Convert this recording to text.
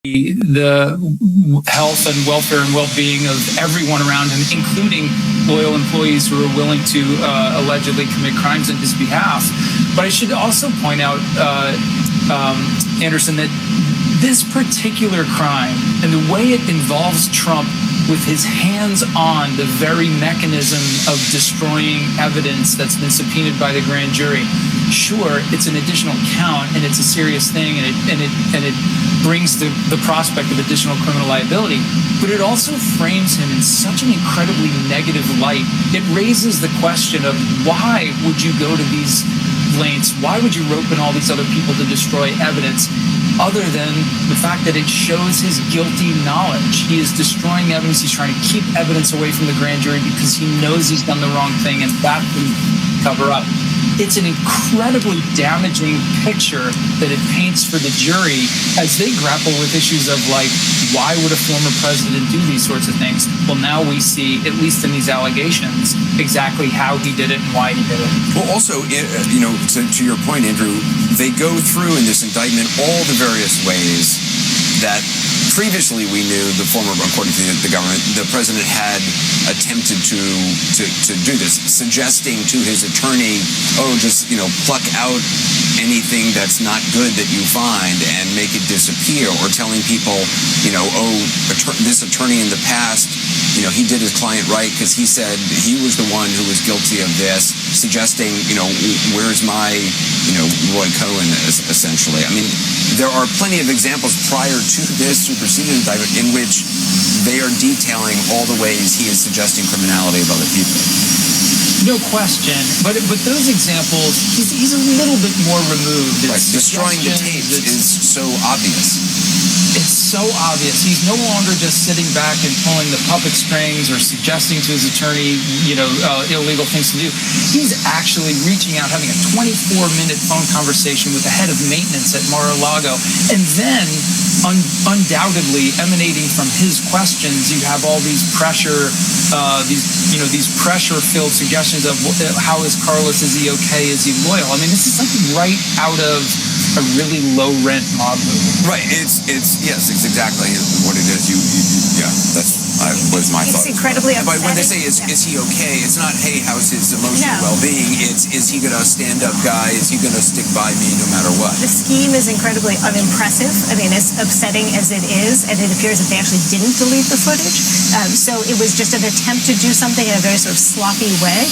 the health and welfare and well-being of everyone around him, including loyal employees who are willing to allegedly commit crimes on his behalf. But I should also point out, Anderson, that this particular crime and the way it involves Trump with his hands on the very mechanism of destroying evidence that's been subpoenaed by the grand jury. Sure, it's an additional count and it's a serious thing, and it brings the prospect of additional criminal liability, but it also frames him in such an incredibly negative light. It raises the question of why would you go to these lengths? Why would you rope in all these other people to destroy evidence, other than the fact that it shows his guilty knowledge? He is destroying evidence. He's trying to keep evidence away from the grand jury because he knows he's done the wrong thing, and that can cover up. It's an incredibly damaging picture that it paints for the jury as they grapple with issues of, like, why would a former president do these sorts of things? Well, now we see, at least in these allegations, exactly how he did it and why he did it. Well, also, to your point, Andrew, they go through in this indictment all the various ways that previously we knew according to the government, the president had attempted to do this, suggesting to his attorney, just pluck out anything that's not good that you find and make it disappear, or telling people, this attorney in the past, he did his client right because he said he was the one who was guilty of this, suggesting, where's my, Roy Cohen, essentially. I mean, there are plenty of examples prior to this superseded indictment in which they are detailing all the ways he is suggesting criminality of other people. No question, but those examples, he's a little bit more removed. Right. Destroying the tapes is so obvious. It's so obvious. He's no longer just sitting back and pulling the puppet strings or suggesting to his attorney, illegal things to do. He's actually reaching out, having a 24-minute phone conversation with the head of maintenance at Mar-a-Lago, and then undoubtedly emanating from his questions, you have all these these pressure-filled suggestions of how is Carlos? Is he okay? Is he loyal? I mean, this is like right out of a really low-rent mob movie. Right. Yes, it's exactly what it is. That was my thought. It's incredibly upsetting. But when they say, is he okay? It's not, hey, how's his emotional well-being? It's, is he going to stand up guy? Is he going to stick by me no matter what? The scheme is incredibly unimpressive. I mean, as upsetting as it is, and it appears that they actually didn't delete the footage. So it was just an attempt to do something in a very sort of sloppy way.